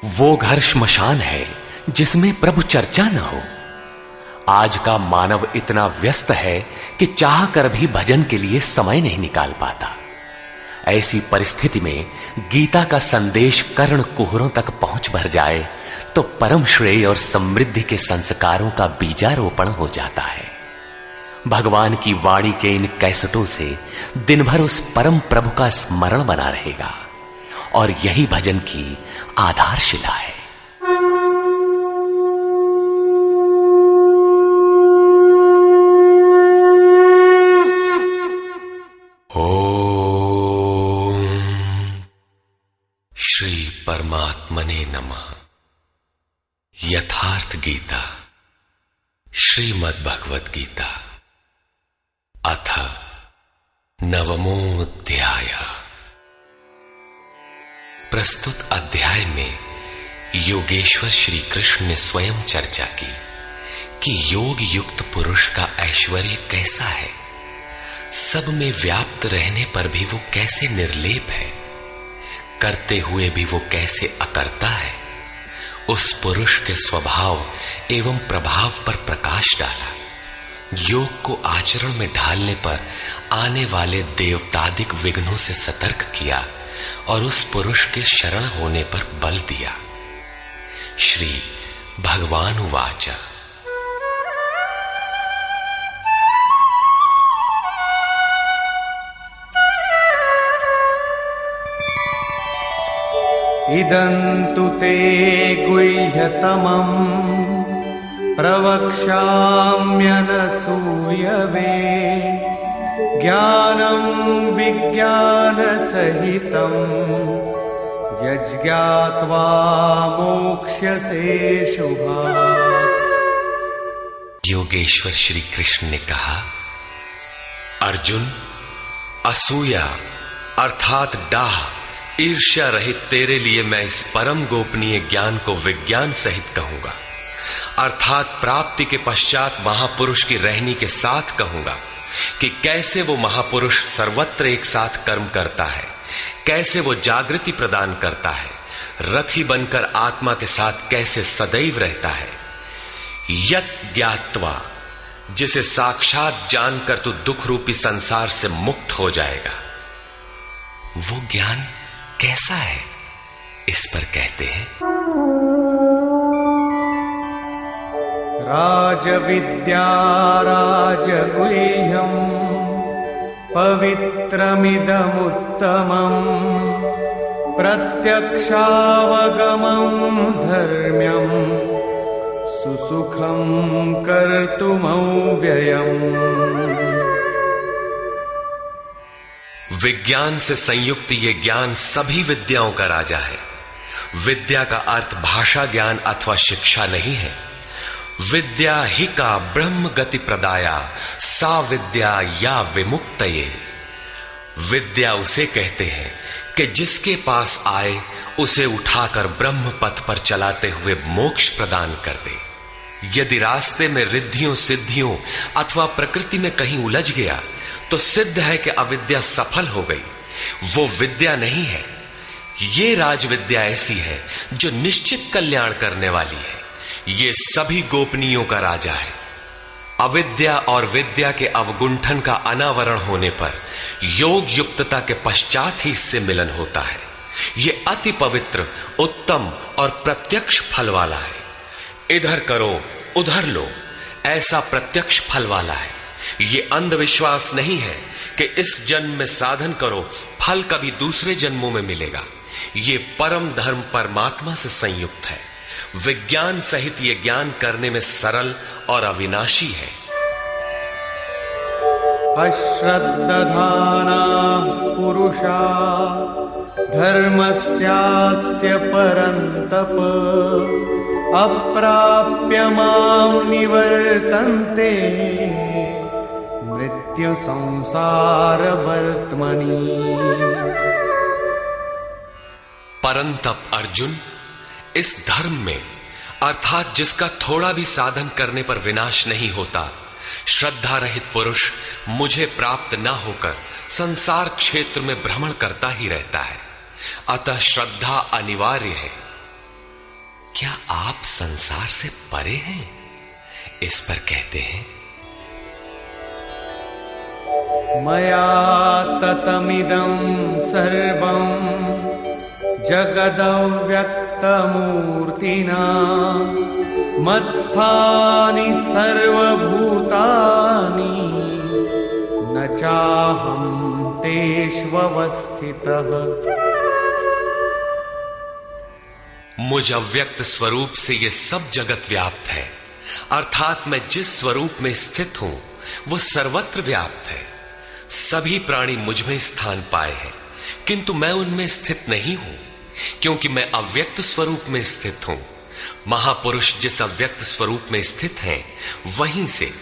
वो घर श्मशान है जिसमें प्रभु चर्चा न हो। आज का मानव इतना व्यस्त है कि चाह कर भी भजन के लिए समय नहीं निकाल पाता। ऐसी परिस्थिति में गीता का संदेश कर्ण कुहरों तक पहुंच भर जाए तो परम श्रेय और समृद्धि के संस्कारों का बीजारोपण हो जाता है। भगवान की वाणी के इन कैसेटों से दिन भर उस परम प्रभु का स्मरण बना रहेगा और यही भजन की आधारशिला है। ओम श्री परमात्मने नमः। यथार्थ गीता श्रीमद् भगवद गीता अथ नवमोऽध्याय। प्रस्तुत अध्याय में योगेश्वर श्री कृष्ण ने स्वयं चर्चा की कि योग युक्त पुरुष का ऐश्वर्य कैसा है, सब में व्याप्त रहने पर भी वो कैसे निर्लेप है, करते हुए भी वो कैसे अकर्ता है। उस पुरुष के स्वभाव एवं प्रभाव पर प्रकाश डाला। योग को आचरण में ढालने पर आने वाले देवतादिक विघ्नों से सतर्क किया और उस पुरुष के शरण होने पर बल दिया। श्री भगवान उवाच। इदन्तु ते गुह्यतमम् प्रवक्ष्याम्यनसूयवे ज्ञानं विज्ञानसहितं यज्ञात्वा मोक्ष्यसे शुभात्। योगेश्वर श्री कृष्ण ने कहा, अर्जुन, असूया अर्थात डाह ईर्ष्या रहित तेरे लिए मैं इस परम गोपनीय ज्ञान को विज्ञान सहित कहूंगा, अर्थात प्राप्ति के पश्चात महापुरुष की रहनी के साथ कहूंगा कि कैसे वो महापुरुष सर्वत्र एक साथ कर्म करता है, कैसे वो जागृति प्रदान करता है, रथी बनकर आत्मा के साथ कैसे सदैव रहता है। यत् ज्ञात्वा, जिसे साक्षात जानकर तू दुख रूपी संसार से मुक्त हो जाएगा। वो ज्ञान कैसा है, इस पर कहते हैं, राजविद्या राजगुह्यं पवित्रमिदमुत्तमम् प्रत्यक्षावगमं धर्म्यं सुसुखं कर्तुमव्ययम्। विज्ञान से संयुक्त ये ज्ञान सभी विद्याओं का राजा है। विद्या का अर्थ भाषा ज्ञान अथवा शिक्षा नहीं है। विद्या ही का ब्रह्म गति प्रदाया सा विद्या या विमुक्तये। विद्या उसे कहते हैं कि जिसके पास आए उसे उठाकर ब्रह्म पथ पर चलाते हुए मोक्ष प्रदान कर दे। यदि रास्ते में रिद्धियों सिद्धियों अथवा प्रकृति में कहीं उलझ गया तो सिद्ध है कि अविद्या सफल हो गई। वो विद्या नहीं है। ये राजविद्या ऐसी है जो निश्चित कल्याण करने वाली है। ये सभी गोपनीयों का राजा है। अविद्या और विद्या के अवगुंठन का अनावरण होने पर योग युक्तता के पश्चात ही इससे मिलन होता है। ये अति पवित्र, उत्तम और प्रत्यक्ष फल वाला है। इधर करो उधर लो, ऐसा प्रत्यक्ष फल वाला है। ये अंधविश्वास नहीं है कि इस जन्म में साधन करो, फल कभी दूसरे जन्मों में मिलेगा। ये परम धर्म परमात्मा से संयुक्त है। विज्ञान सहित ये ज्ञान करने में सरल और अविनाशी है। अश्रद्दधानाः पुरुषा धर्मस्यास्य परन्तप अप्राप्य मां निवर्तन्ते मृत्यु संसार वर्त्मनि। परंतप अर्जुन, इस धर्म में अर्थात जिसका थोड़ा भी साधन करने पर विनाश नहीं होता, श्रद्धा रहित पुरुष मुझे प्राप्त न होकर संसार क्षेत्र में भ्रमण करता ही रहता है। अतः श्रद्धा अनिवार्य है। क्या आप संसार से परे हैं? इस पर कहते हैं, मया ततमिदं सर्वं जगदव्यक्तमूर्तिना मत्स्थानि सर्वभूतानि न चाहं तेष्वस्थितः। मुझ अव्यक्त स्वरूप से ये सब जगत व्याप्त है, अर्थात मैं जिस स्वरूप में स्थित हूं वो सर्वत्र व्याप्त है। सभी प्राणी मुझ में स्थान पाए हैं, किंतु मैं उनमें स्थित नहीं हूं, क्योंकि मैं अव्यक्त स्वरूप में स्थित हूं। महापुरुष जिस अव्यक्त स्वरूप में स्थित हैं, वहीं से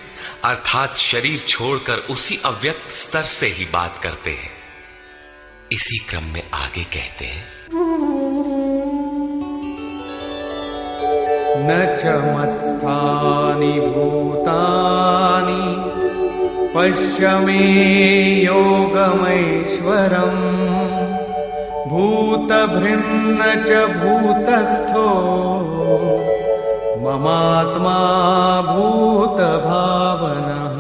अर्थात शरीर छोड़कर उसी अव्यक्त स्तर से ही बात करते हैं। इसी क्रम में आगे कहते हैं, न च मत्स्थानि भूतानि पश्य मे योगमैश्वरम् भूतभृन्न च भूतस्थो ममात्मा भूतभावनः।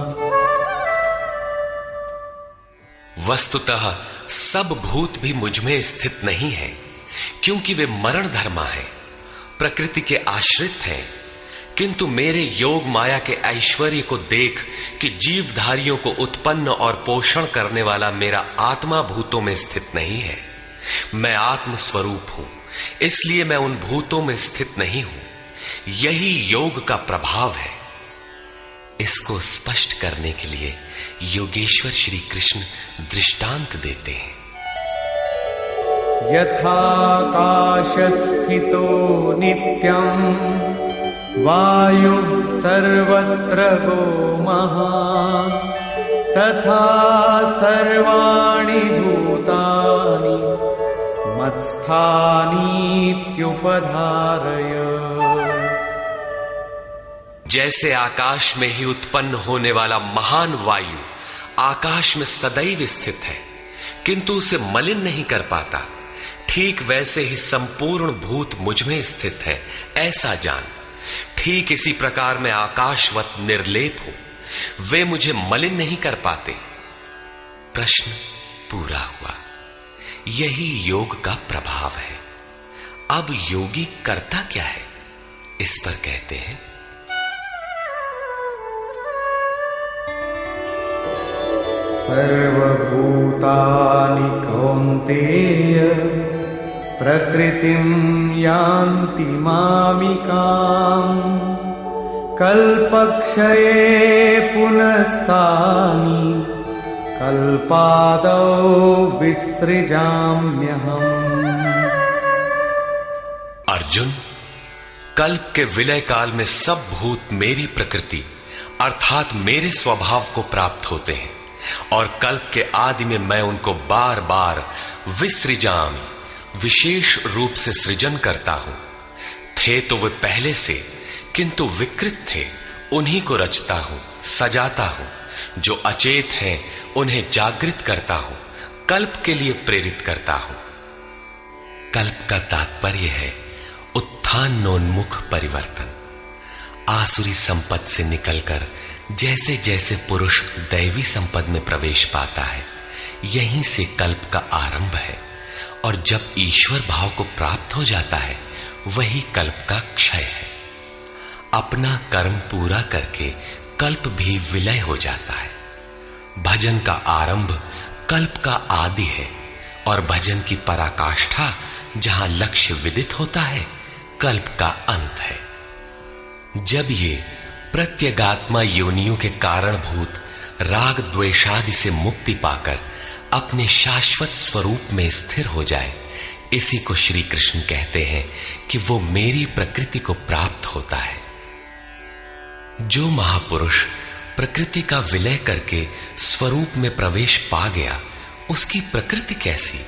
वस्तुतः सब भूत भी मुझ में स्थित नहीं है, क्योंकि वे मरण धर्मा है, प्रकृति के आश्रित हैं। किंतु मेरे योग माया के ऐश्वर्य को देख कि जीवधारियों को उत्पन्न और पोषण करने वाला मेरा आत्मा भूतों में स्थित नहीं है। मैं आत्म स्वरूप हूं, इसलिए मैं उन भूतों में स्थित नहीं हूं। यही योग का प्रभाव है। इसको स्पष्ट करने के लिए योगेश्वर श्री कृष्ण दृष्टांत देते हैं। यथाकाशस्थितो नित्यं वायुः सर्वत्र गो महान् तथा सर्वाणि भूतानि मत्स्थानीत्युपधारय। जैसे आकाश में ही उत्पन्न होने वाला महान वायु आकाश में सदैव स्थित है, किंतु उसे मलिन नहीं कर पाता, ठीक वैसे ही संपूर्ण भूत मुझ में स्थित है, ऐसा जान। ठीक इसी प्रकार मैं आकाशवत निर्लेप हूं, वे मुझे मलिन नहीं कर पाते। प्रश्न पूरा हुआ। यही योग का प्रभाव है। अब योगी करता क्या है, इस पर कहते हैं, सर्वभूतानि कौन्तेय प्रकृतिं यान्ति मामिकाम् कल्पक्षये पुनस्तानि कल्पादौ विसृजाम्यहम्। अर्जुन, कल्प के विलय काल में सब भूत मेरी प्रकृति अर्थात मेरे स्वभाव को प्राप्त होते हैं, और कल्प के आदि में मैं उनको बार बार विसृजामि विशेष रूप से सृजन करता हूं। थे तो वे पहले से, किंतु विकृत थे, उन्हीं को रचता हूं, सजाता हूं। जो अचेत हैं उन्हें जागृत करता हूं, कल्प के लिए प्रेरित करता हूं। कल्प का तात्पर्य है उत्थानोन्मुख परिवर्तन। आसुरी संपद से निकलकर जैसे जैसे पुरुष दैवी संपद में प्रवेश पाता है, यहीं से कल्प का आरंभ है, और जब ईश्वर भाव को प्राप्त हो जाता है, वही कल्प का क्षय है। अपना कर्म पूरा करके कल्प भी विलय हो जाता है। भजन का आरंभ कल्प का आदि है, और भजन की पराकाष्ठा जहां लक्ष्य विदित होता है, कल्प का अंत है। जब ये प्रत्यगात्मा योनियों के कारणभूत राग द्वेषादि से मुक्ति पाकर अपने शाश्वत स्वरूप में स्थिर हो जाए, इसी को श्री कृष्ण कहते हैं कि वो मेरी प्रकृति को प्राप्त होता है। जो महापुरुष प्रकृति का विलय करके स्वरूप में प्रवेश पा गया, उसकी प्रकृति कैसी?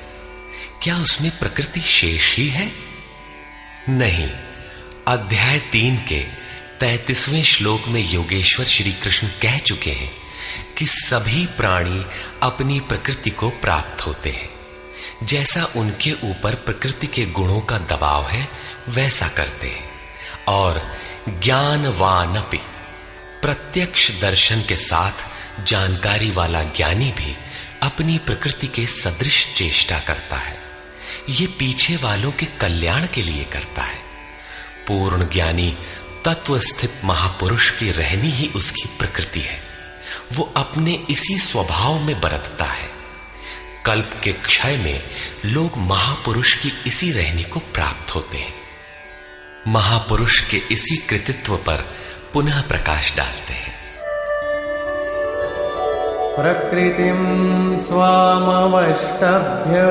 क्या उसमें प्रकृति शेष ही है? नहीं। अध्याय 3 के 33वें श्लोक में योगेश्वर श्री कृष्ण कह चुके हैं कि सभी प्राणी अपनी प्रकृति को प्राप्त होते हैं। जैसा उनके ऊपर प्रकृति के गुणों का दबाव है, वैसा करते हैं। और ज्ञानवानपि, प्रत्यक्ष दर्शन के साथ जानकारी वाला ज्ञानी भी अपनी प्रकृति के सदृश चेष्टा करता है। ये पीछे वालों के कल्याण के लिए करता है। पूर्ण ज्ञानी तत्व स्थित महापुरुष की रहनी ही उसकी प्रकृति है। वो अपने इसी स्वभाव में बरतता है। कल्प के क्षय में लोग महापुरुष की इसी रहनी को प्राप्त होते हैं। महापुरुष के इसी कृतित्व पर पुनः प्रकाश डालते हैं। प्रकृतिं स्वामवष्टभ्य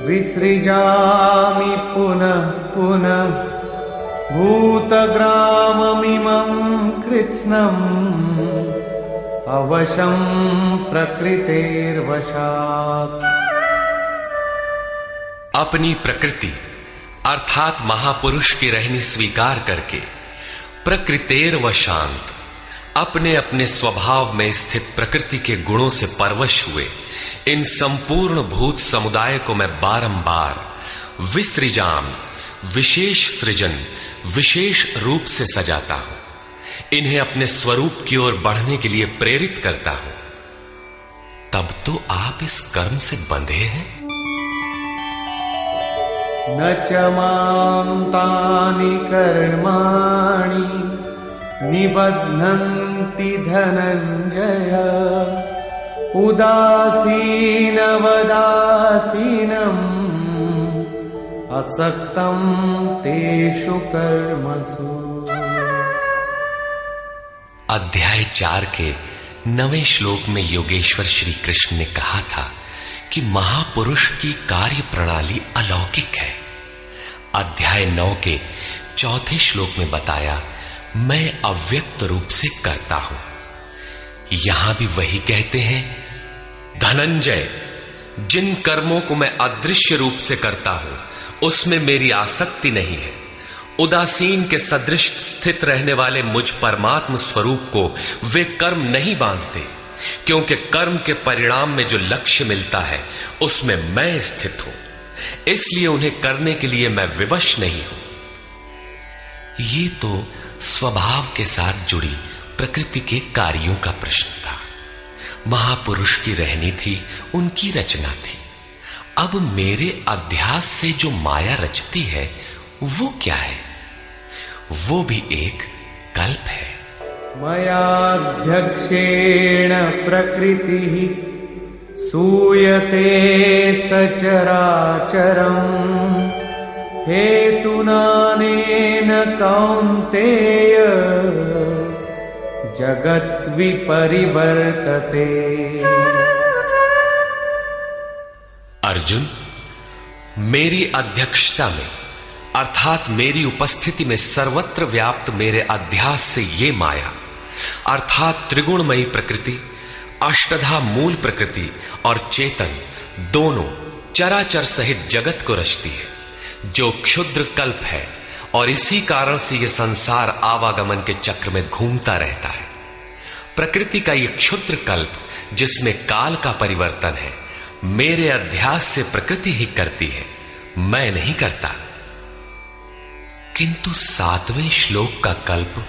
विसृजामि पुनः पुनः भूतग्राममिमं कृत्स्नम् अवशं प्रकृतेर्वशात्। अपनी प्रकृति अर्थात महापुरुष की रहनी स्वीकार करके प्रकृतेर्वशांत, अपने अपने स्वभाव में स्थित प्रकृति के गुणों से परवश हुए इन संपूर्ण भूत समुदाय को मैं बारंबार विसृजाम, विशेष सृजन, विशेष रूप से सजाता हूं। इन्हें अपने स्वरूप की ओर बढ़ने के लिए प्रेरित करता हूं। तब तो आप इस कर्म से बंधे हैं। न च मां तानि कर्माणि निबध्नन्ति धनञ्जय उदासीनवदासीनम् असक्तं तेषु कर्मसु। अध्याय 4 के 9वें श्लोक में योगेश्वर श्री कृष्ण ने कहा था कि महापुरुष की कार्य प्रणाली अलौकिक है। अध्याय 9 के 4थे श्लोक में बताया, मैं अव्यक्त रूप से करता हूं। यहां भी वही कहते हैं, धनंजय, जिन कर्मों को मैं अदृश्य रूप से करता हूं उसमें मेरी आसक्ति नहीं है। उदासीन के सदृश स्थित रहने वाले मुझ परमात्म स्वरूप को वे कर्म नहीं बांधते, क्योंकि कर्म के परिणाम में जो लक्ष्य मिलता है उसमें मैं स्थित हूं। इसलिए उन्हें करने के लिए मैं विवश नहीं हूं। ये तो स्वभाव के साथ जुड़ी प्रकृति के कार्यों का प्रश्न था। महापुरुष की रहनी थी, उनकी रचना थी। अब मेरे अध्यास से जो माया रचती है वो क्या है? वो भी एक कल्प है। मयाध्यक्षेण प्रकृतिः सूयते सचराचरम् हेतुनानेन कौन्तेय जगत् विपरिवर्तते। अर्जुन, मेरी अध्यक्षता में अर्थात मेरी उपस्थिति में सर्वत्र व्याप्त मेरे अध्यास से ये माया अर्थात त्रिगुणमयी प्रकृति, अष्टधा मूल प्रकृति और चेतन दोनों चराचर सहित जगत को रचती है, जो क्षुद्र कल्प है। और इसी कारण से यह संसार आवागमन के चक्र में घूमता रहता है। प्रकृति का यह क्षुद्र कल्प जिसमें काल का परिवर्तन है, मेरे अध्यास से प्रकृति ही करती है, मैं नहीं करता। किंतु 7वें श्लोक का कल्प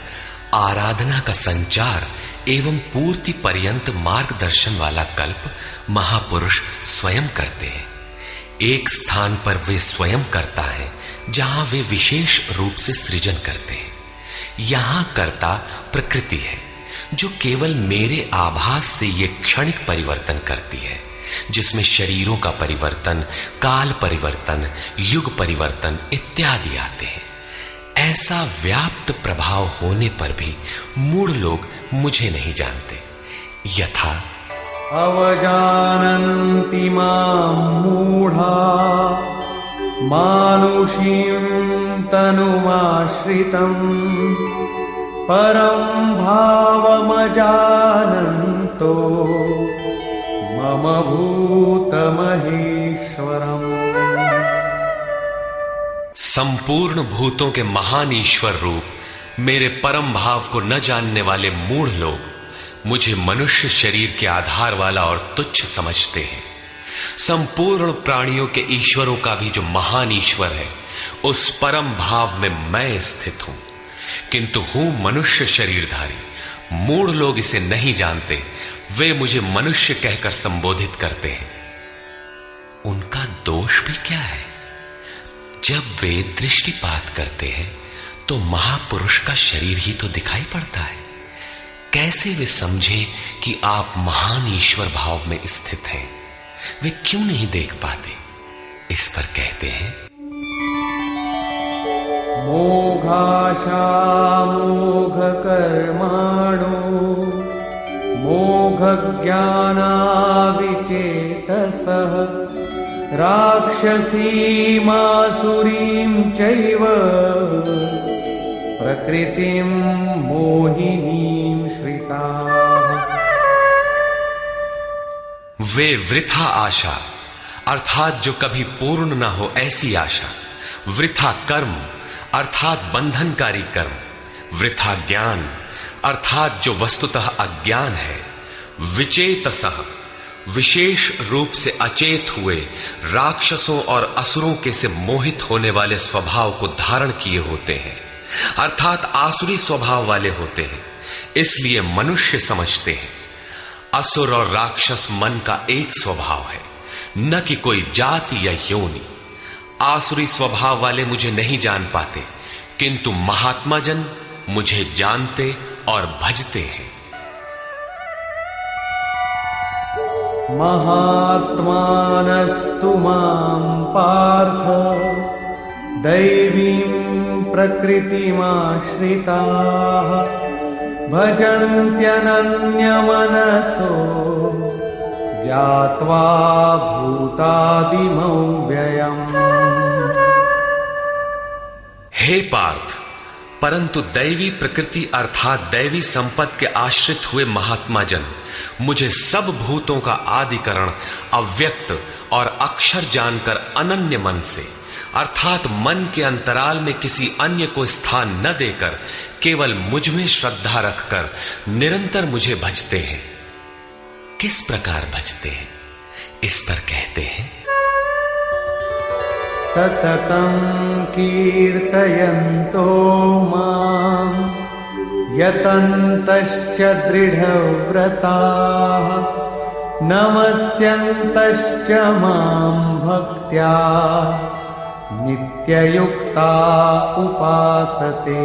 आराधना का संचार एवं पूर्ति पर्यंत मार्गदर्शन वाला कल्प महापुरुष स्वयं करते हैं। एक स्थान पर वे स्वयं करता है जहां वे विशेष रूप से सृजन करते हैं। यहां कर्ता प्रकृति है, जो केवल मेरे आभास से ये क्षणिक परिवर्तन करती है, जिसमें शरीरों का परिवर्तन, काल परिवर्तन, युग परिवर्तन इत्यादि आते हैं। ऐसा व्याप्त प्रभाव होने पर भी मूढ़ लोग मुझे नहीं जानते। यथा अवजानन्ति मां मूढ़ा मानुषीं तनुमाश्रितम् परं भावमजानन्तो मम भूतमहेश्वरम्। संपूर्ण भूतों के महान ईश्वर रूप मेरे परम भाव को न जानने वाले मूढ़ लोग मुझे मनुष्य शरीर के आधार वाला और तुच्छ समझते हैं। संपूर्ण प्राणियों के ईश्वरों का भी जो महान ईश्वर है, उस परम भाव में मैं स्थित हूं, किंतु हूं मनुष्य शरीरधारी। मूढ़ लोग इसे नहीं जानते, वे मुझे मनुष्य कहकर संबोधित करते हैं। उनका दोष भी क्या है? जब वे दृष्टिपात करते हैं तो महापुरुष का शरीर ही तो दिखाई पड़ता है। कैसे वे समझे कि आप महान ईश्वर भाव में स्थित हैं? वे क्यों नहीं देख पाते? इस पर कहते हैं, मोघाशा मोघ कर्माणो मोघ ज्ञानाविचेतसः राक्षसीमासुरीं चैव प्रकृतिं मोहिनीं श्रिताः। वे वृथा आशा अर्थात जो कभी पूर्ण न हो ऐसी आशा, वृथा कर्म अर्थात बंधनकारी कर्म, वृथा ज्ञान अर्थात जो वस्तुतः अज्ञान है, विचेतसः विशेष रूप से अचेत हुए राक्षसों और असुरों के से मोहित होने वाले स्वभाव को धारण किए होते हैं, अर्थात आसुरी स्वभाव वाले होते हैं। इसलिए मनुष्य समझते हैं असुर और राक्षस मन का एक स्वभाव है, न कि कोई जाति या योनि। आसुरी स्वभाव वाले मुझे नहीं जान पाते, किंतु महात्मा जन मुझे जानते और भजते हैं। महात्मानस्तु मां पार्थ दैवीं प्रकृतिमाश्रिताः भजन्त्यनन्यमनसो ज्ञात्वा भूतादिमौ व्ययम्। हे पार्थ, परंतु दैवी प्रकृति अर्थात दैवी संपत्ति के आश्रित हुए महात्मा जन मुझे सब भूतों का आदिकरण अव्यक्त और अक्षर जानकर अनन्य मन से अर्थात मन के अंतराल में किसी अन्य को स्थान न देकर केवल मुझ में श्रद्धा रखकर निरंतर मुझे भजते हैं। किस प्रकार भजते हैं? इस पर कहते हैं, सततं कीर्तयन्तो मां यतन्तश्च दृढव्रताः नमस्यन्तश्च मां भक्त्या नित्ययुक्ता उपासते।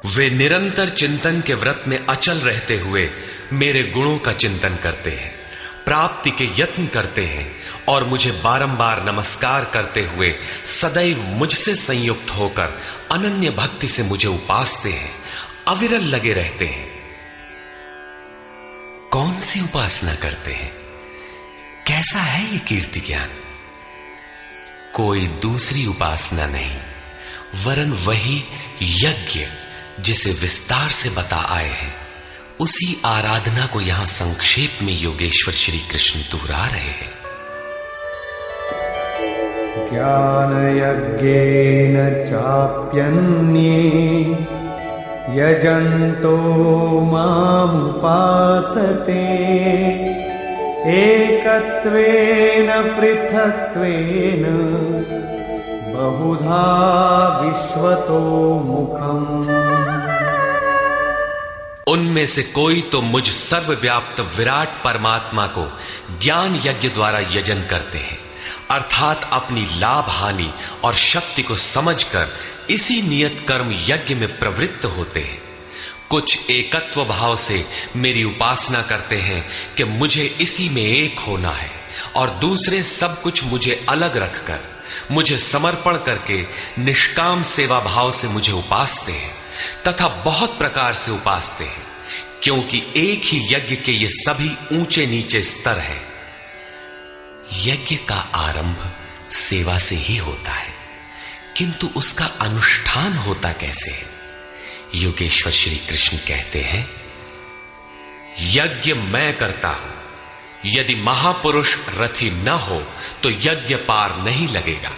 वे निरंतर चिंतन के व्रत में अचल रहते हुए मेरे गुणों का चिंतन करते हैं, प्राप्ति के यत्न करते हैं और मुझे बारंबार नमस्कार करते हुए सदैव मुझसे संयुक्त होकर अनन्य भक्ति से मुझे उपासते हैं, अविरल लगे रहते हैं। कौन सी उपासना करते हैं? कैसा है ये कीर्ति ज्ञान? कोई दूसरी उपासना नहीं, वरन वही यज्ञ जिसे विस्तार से बता आए हैं, उसी आराधना को यहां संक्षेप में योगेश्वर श्री कृष्ण दोहरा रहे हैं। ज्ञान यज्ञेन चाप्यन्ये यजन्तो मामुपासते एकत्वेन पृथक्त्वेन बहुधा विश्वतो मुखम्। उनमें से कोई तो मुझ सर्वव्याप्त विराट परमात्मा को ज्ञान यज्ञ द्वारा यजन करते हैं, अर्थात अपनी लाभ हानि और शक्ति को समझकर इसी नियत कर्म यज्ञ में प्रवृत्त होते हैं। कुछ एकत्व भाव से मेरी उपासना करते हैं कि मुझे इसी में एक होना है, और दूसरे सब कुछ मुझे अलग रखकर मुझे समर्पण करके निष्काम सेवा भाव से मुझे उपासते हैं तथा बहुत प्रकार से उपासते हैं, क्योंकि एक ही यज्ञ के ये सभी ऊंचे नीचे स्तर हैं। यज्ञ का आरंभ सेवा से ही होता है, किंतु उसका अनुष्ठान होता कैसे है? योगेश्वर श्री कृष्ण कहते हैं, यज्ञ मैं करता हूं। यदि महापुरुष रथी न हो तो यज्ञ पार नहीं लगेगा।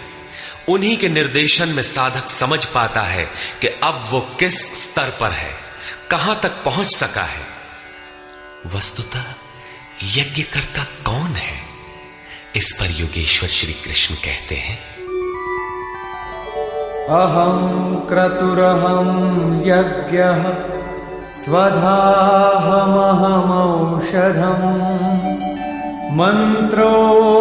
उन्हीं के निर्देशन में साधक समझ पाता है कि अब वो किस स्तर पर है, कहां तक पहुंच सका है। वस्तुतः यज्ञ करता कौन है? इस पर योगेश्वर श्री कृष्ण कहते हैं, अहं क्रतुरहं यज्ञः स्वधाहमहमौषधम् मन्त्रोऽहमहमेवाज्यम्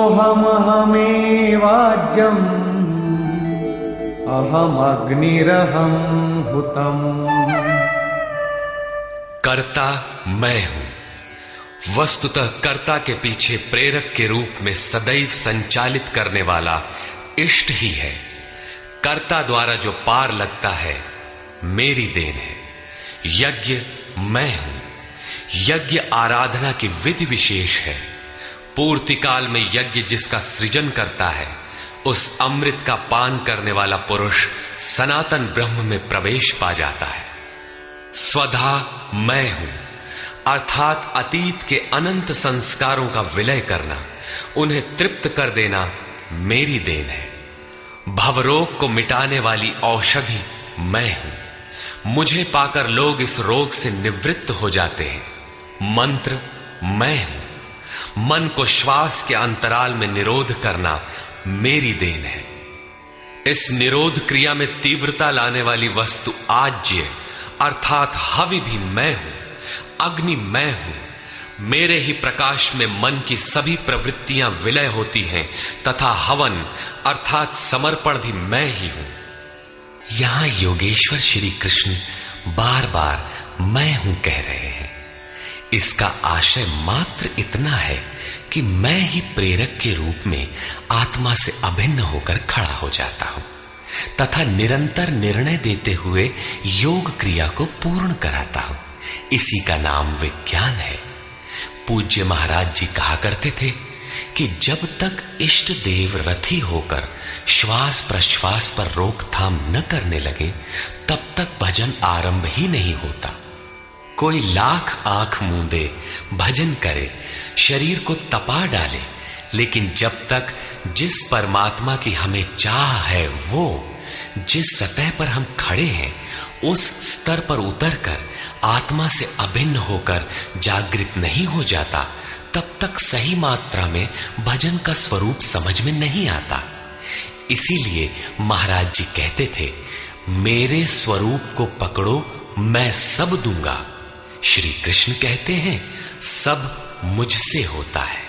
अहमग्निरहं हुतम्। कर्ता मैं हूं। वस्तुतः कर्ता के पीछे प्रेरक के रूप में सदैव संचालित करने वाला इष्ट ही है। कर्ता द्वारा जो पार लगता है मेरी देन है। यज्ञ मैं हूं। यज्ञ आराधना की विधि विशेष है। पूर्ति काल में यज्ञ जिसका सृजन करता है, उस अमृत का पान करने वाला पुरुष सनातन ब्रह्म में प्रवेश पा जाता है। स्वधा मैं हूं अर्थात अतीत के अनंत संस्कारों का विलय करना, उन्हें तृप्त कर देना मेरी देन है। भवरोग को मिटाने वाली औषधि मैं हूं। मुझे पाकर लोग इस रोग से निवृत्त हो जाते हैं। मंत्र मैं हूं। मन को श्वास के अंतराल में निरोध करना मेरी देन है। इस निरोध क्रिया में तीव्रता लाने वाली वस्तु आज्य अर्थात हवि भी मैं हूं। अग्नि मैं हूं। मेरे ही प्रकाश में मन की सभी प्रवृत्तियां विलय होती हैं तथा हवन अर्थात समर्पण भी मैं ही हूं। यहां योगेश्वर श्री कृष्ण बार बार मैं हूं कह रहे हैं। इसका आशय मात्र इतना है कि मैं ही प्रेरक के रूप में आत्मा से अभिन्न होकर खड़ा हो जाता हूं तथा निरंतर निर्णय देते हुए योग क्रिया को पूर्ण कराता हूं। इसी का नाम विज्ञान है। पूज्य महाराज जी कहा करते थे कि जब तक इष्ट देव रथी होकर श्वास प्रश्वास पर रोकथाम न करने लगे तब तक भजन आरंभ ही नहीं होता। कोई लाख आंख मूंदे भजन करे, शरीर को तपा डाले, लेकिन जब तक जिस परमात्मा की हमें चाह है वो जिस सतह पर हम खड़े हैं उस स्तर पर उतरकर आत्मा से अभिन्न होकर जागृत नहीं हो जाता, तब तक सही मात्रा में भजन का स्वरूप समझ में नहीं आता। इसीलिए महाराज जी कहते थे, मेरे स्वरूप को पकड़ो, मैं सब दूंगा। श्री कृष्ण कहते हैं, सब मुझसे होता है।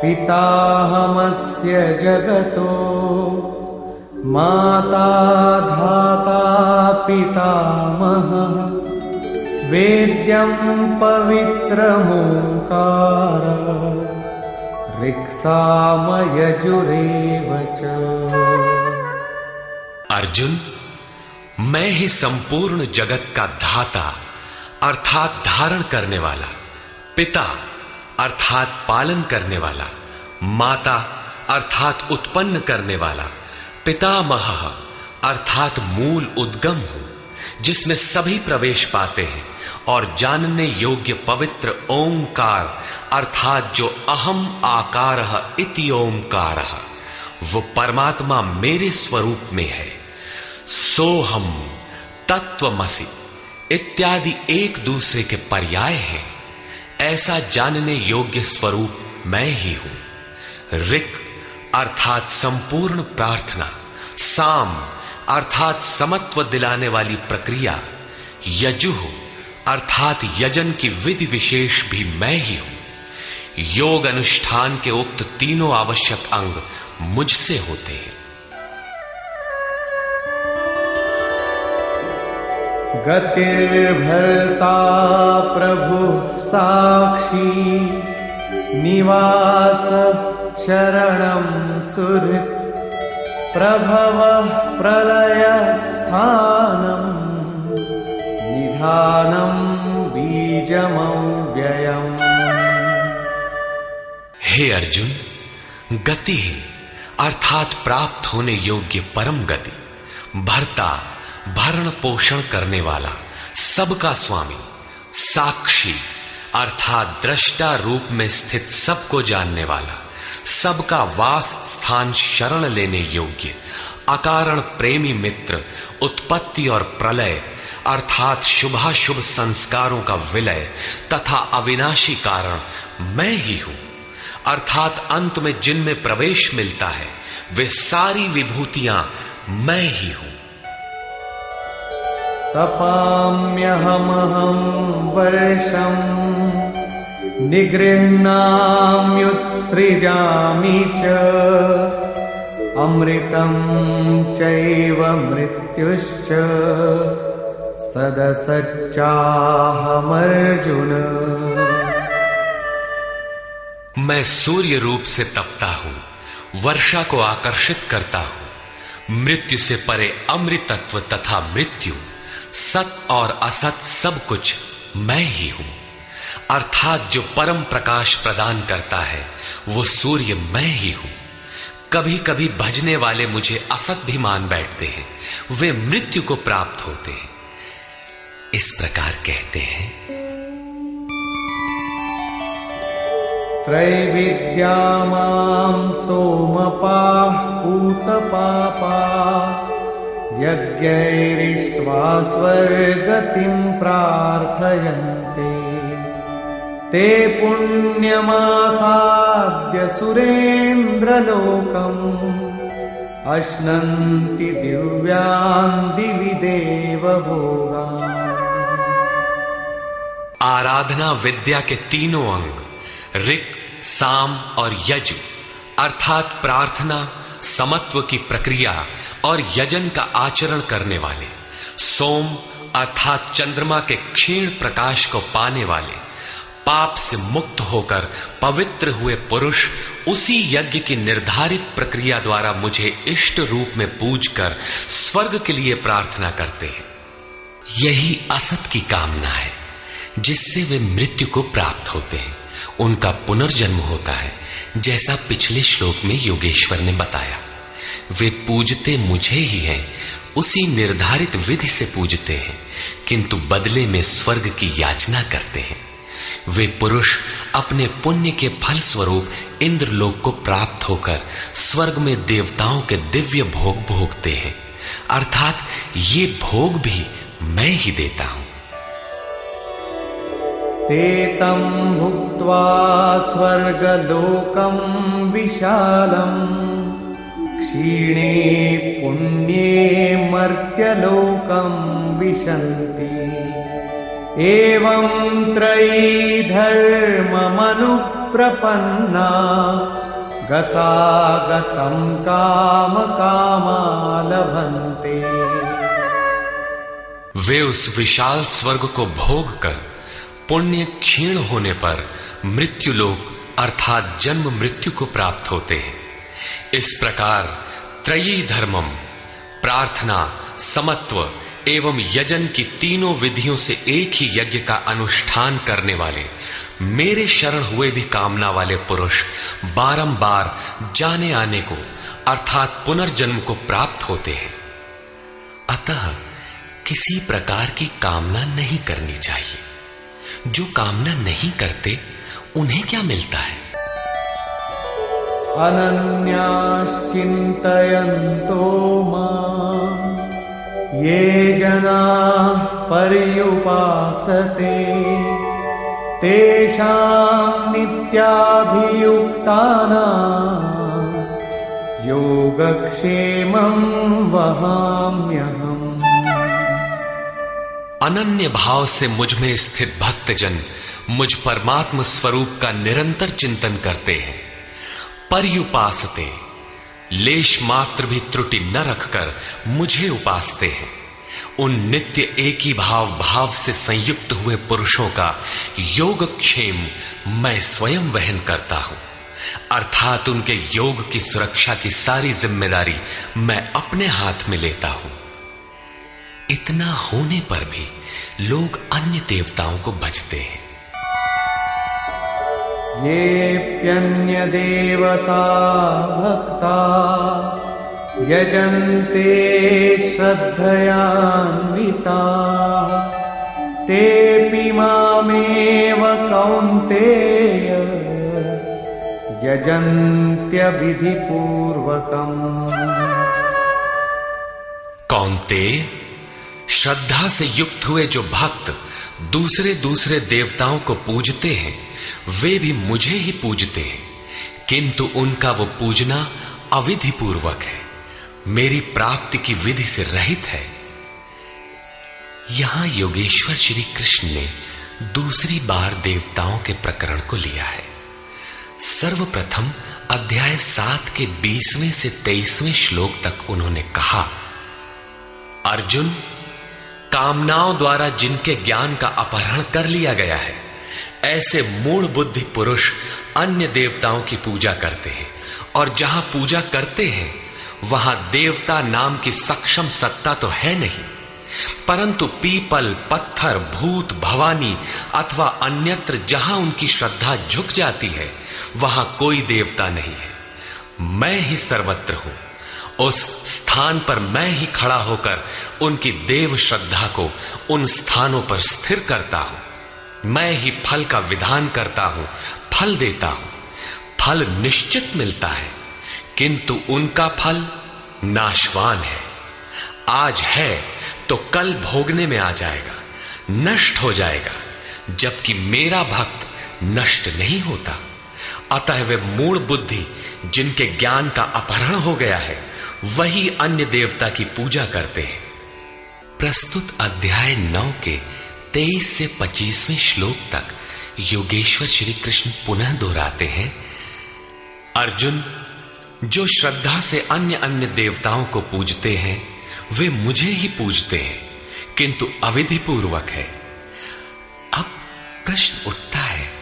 पिताहमस्य जगतो माता धाता पितामहः वेद्यं पवित्रमोंकार ऋक्सामयजुरेव च। अर्जुन, मैं ही संपूर्ण जगत का धाता अर्थात धारण करने वाला, पिता अर्थात पालन करने वाला, माता अर्थात उत्पन्न करने वाला, पितामह अर्थात मूल उद्गम हूं जिसमें सभी प्रवेश पाते हैं, और जानने योग्य पवित्र ओंकार अर्थात जो अहम आकारः इति ओंकारः वो परमात्मा मेरे स्वरूप में है। सोहम, तत्वमसि इत्यादि एक दूसरे के पर्याय हैं। ऐसा जानने योग्य स्वरूप मैं ही हूं। ऋक् अर्थात संपूर्ण प्रार्थना, साम अर्थात समत्व दिलाने वाली प्रक्रिया, यजुः अर्थात यजन की विधि विशेष भी मैं ही हूं। योग अनुष्ठान के उक्त तीनों आवश्यक अंग मुझसे होते हैं। गतिर्भर्ता प्रभु साक्षी निवास शरणं सुहृत् प्रभव प्रलय स्थानं निधानं बीजमव्ययम्। हे अर्जुन, गति अर्थात प्राप्त होने योग्य परम गति, भर्ता भरण पोषण करने वाला, सबका स्वामी, साक्षी अर्थात दृष्टा रूप में स्थित सबको जानने वाला, सबका वास स्थान शरण लेने योग्य, अकारण प्रेमी मित्र, उत्पत्ति और प्रलय अर्थात शुभाशुभ संस्कारों का विलय तथा अविनाशी कारण मैं ही हूं। अर्थात अंत में जिनमें प्रवेश मिलता है वे सारी विभूतियां मैं ही हूं। तपाम्यहमहं वर्षं निगृह्णाम्युत्सृजामि च अमृतं चैव मृत्युश्च सदसच्चाहमर्जुन। मैं सूर्य रूप से तपता हूं, वर्षा को आकर्षित करता हूं, मृत्यु से परे अमृतत्व तथा मृत्यु, सत और असत सब कुछ मैं ही हूं। अर्थात जो परम प्रकाश प्रदान करता है वो सूर्य मैं ही हूं। कभी कभी भजने वाले मुझे असत भी मान बैठते हैं, वे मृत्यु को प्राप्त होते हैं। इस प्रकार कहते हैं, त्रैविद्या मां सोमपाः पूतपापाः यज्ञैरिष्ट्वा स्वर्गतिं प्रार्थयन्ते ते पुण्यमासाद्य सुरेन्द्रलोकम् अश्नन्ति दिव्यान् दिवि देवभोगान्। आराधना विद्या के तीनों अंग ऋक्, साम और यज अर्थात प्रार्थना, समत्व की प्रक्रिया और यजन का आचरण करने वाले, सोम अर्थात चंद्रमा के क्षीण प्रकाश को पाने वाले, पाप से मुक्त होकर पवित्र हुए पुरुष उसी यज्ञ की निर्धारित प्रक्रिया द्वारा मुझे इष्ट रूप में पूजकर स्वर्ग के लिए प्रार्थना करते हैं। यही असत की कामना है जिससे वे मृत्यु को प्राप्त होते हैं, उनका पुनर्जन्म होता है, जैसा पिछले श्लोक में योगेश्वर ने बताया। वे पूजते मुझे ही हैं, उसी निर्धारित विधि से पूजते हैं, किंतु बदले में स्वर्ग की याचना करते हैं। वे पुरुष अपने पुण्य के फल स्वरूप इंद्रलोक को प्राप्त होकर स्वर्ग में देवताओं के दिव्य भोग भोगते हैं, अर्थात ये भोग भी मैं ही देता हूं। ते तं भुक्त्वा स्वर्गलोकं विशालम् क्षीणे पुण्ये मर्त्यलोकं विशन्ति एवं त्रयी धर्ममनुप्रपन्ना गतागतं कामकामा लभन्ते। वे उस विशाल स्वर्ग को भोग कर पुण्य क्षीण होने पर मृत्युलोक अर्थात जन्म मृत्यु को प्राप्त होते हैं। इस प्रकार त्रयी धर्मम प्रार्थना, समत्व एवं यजन की तीनों विधियों से एक ही यज्ञ का अनुष्ठान करने वाले मेरे शरण हुए भी कामना वाले पुरुष बारंबार जाने आने को अर्थात पुनर्जन्म को प्राप्त होते हैं। अतः किसी प्रकार की कामना नहीं करनी चाहिए। जो कामना नहीं करते उन्हें क्या मिलता है? अनन्याश्चिन्तयन्तो मां ये जनाः पर्युपासते तेषां नित्याभियुक्तानां योगक्षेमं वहाम्यहम्। अनन्य भाव से मुझ में स्थित भक्तजन मुझ परमात्म स्वरूप का निरंतर चिंतन करते हैं। पर्युपासते लेश मात्र भी त्रुटि न रखकर मुझे उपासते हैं। उन नित्य एक ही भाव से संयुक्त हुए पुरुषों का योगक्षेम मैं स्वयं वहन करता हूं, अर्थात उनके योग की सुरक्षा की सारी जिम्मेदारी मैं अपने हाथ में लेता हूं। इतना होने पर भी लोग अन्य देवताओं को भजते हैं। येऽप्यन्य देवता भक्ता यजन्ते श्रद्धयान्विता तेऽपि मामेव कौन्तेय यजन्त्यविधिपूर्वकम्। कौन्तेय, श्रद्धा से युक्त हुए जो भक्त दूसरे दूसरे देवताओं को पूजते हैं वे भी मुझे ही पूजते हैं। किंतु उनका वो पूजना अविधि पूर्वक है, मेरी प्राप्ति की विधि से रहित है। यहां योगेश्वर श्री कृष्ण ने दूसरी बार देवताओं के प्रकरण को लिया है। सर्वप्रथम अध्याय 7 के 20वें से 23वें श्लोक तक उन्होंने कहा, अर्जुन, कामनाओं द्वारा जिनके ज्ञान का अपहरण कर लिया गया है, ऐसे मूढ़ बुद्धि पुरुष अन्य देवताओं की पूजा करते हैं, और जहां पूजा करते हैं वहां देवता नाम की सक्षम सत्ता तो है नहीं, परंतु पीपल, पत्थर, भूत, भवानी अथवा अन्यत्र जहां उनकी श्रद्धा झुक जाती है वहां कोई देवता नहीं है। मैं ही सर्वत्र हूं। उस स्थान पर मैं ही खड़ा होकर उनकी देव श्रद्धा को उन स्थानों पर स्थिर करता हूं। मैं ही फल का विधान करता हूं, फल देता हूं। फल निश्चित मिलता है, किंतु उनका फल नाशवान है। आज है तो कल भोगने में आ जाएगा, नष्ट हो जाएगा, जबकि मेरा भक्त नष्ट नहीं होता। अतः वे मूढ़ बुद्धि जिनके ज्ञान का अपहरण हो गया है वही अन्य देवता की पूजा करते हैं। प्रस्तुत अध्याय 9 के 23 से 25वें श्लोक तक योगेश्वर श्री कृष्ण पुनः दोहराते हैं, अर्जुन, जो श्रद्धा से अन्य अन्य देवताओं को पूजते हैं वे मुझे ही पूजते हैं, किंतु अविधि पूर्वक है। अब प्रश्न उठता है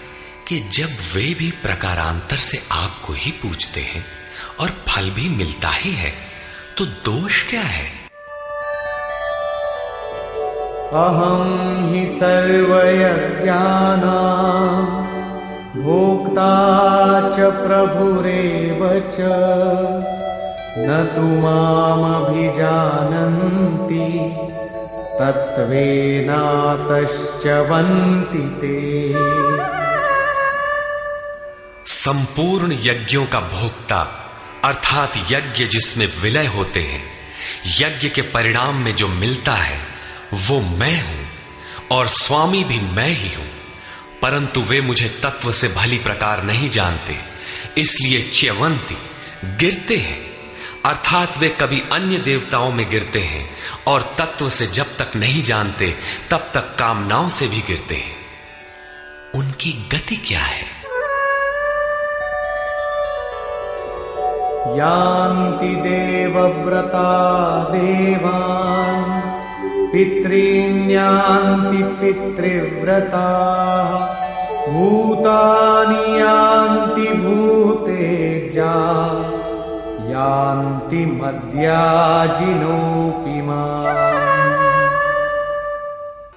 कि जब वे भी प्रकारांतर से आपको ही पूजते हैं और फल भी मिलता ही है, तो दोष क्या है? अहम हि सर्वयज्ञानां भोक्ता च प्रभुरेव च न तु मामभिजानन्ति तत्त्वेनातश्च वन्ति ते। संपूर्ण यज्ञों का भोक्ता अर्थात यज्ञ जिसमें विलय होते हैं, यज्ञ के परिणाम में जो मिलता है वो मैं हूं और स्वामी भी मैं ही हूं, परंतु वे मुझे तत्व से भली प्रकार नहीं जानते, इसलिए च्यवंती गिरते हैं, अर्थात वे कभी अन्य देवताओं में गिरते हैं और तत्व से जब तक नहीं जानते तब तक कामनाओं से भी गिरते हैं। उनकी गति क्या है? यान्ति देवव्रता देवान् पितॄन्यान्ति पितृव्रता भूतानि यान्ति भूतेजा यान्ति मद्याजिनोऽपि माम्।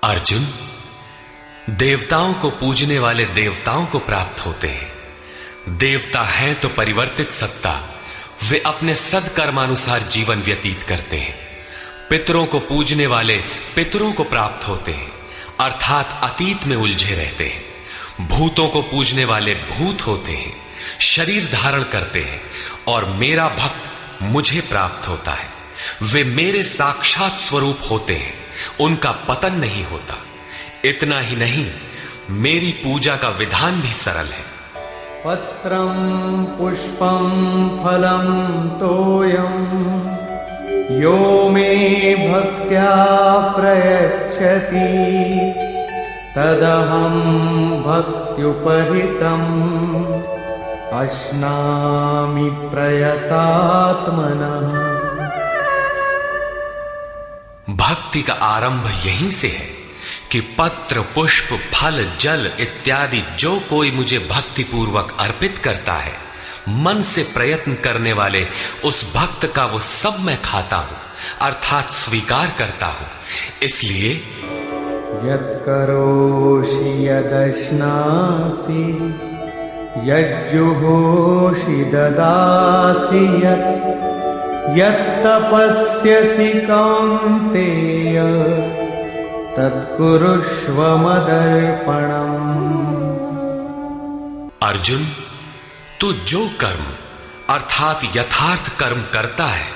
अर्जुन, देवताओं को पूजने वाले देवताओं को प्राप्त होते हैं। देवता हैं तो परिवर्तित सत्ता, वे अपने सदकर्मानुसार जीवन व्यतीत करते हैं। पितरों को पूजने वाले पितरों को प्राप्त होते हैं, अर्थात अतीत में उलझे रहते हैं। भूतों को पूजने वाले भूत होते हैं, शरीर धारण करते हैं, और मेरा भक्त मुझे प्राप्त होता है। वे मेरे साक्षात स्वरूप होते हैं, उनका पतन नहीं होता। इतना ही नहीं, मेरी पूजा का विधान भी सरल है। पत्रं पुष्पं फलं तोयं यो मे भक्त्या प्रयच्छति तदहं भक्त्युपहृतम् अश्नामि प्रयतात्मनः। भक्ति का आरंभ यहीं से है कि पत्र, पुष्प, फल, जल इत्यादि जो कोई मुझे भक्ति पूर्वक अर्पित करता है, मन से प्रयत्न करने वाले उस भक्त का वो सब मैं खाता हूं, अर्थात स्वीकार करता हूं। इसलिए यत्करोषि यदश्नासि यज्जुहोषि ददासि यत्तपस्यसि कौन्तेय तत्कुरुष्व मदर्पणम्। अर्जुन, तू जो कर्म अर्थात यथार्थ कर्म करता है,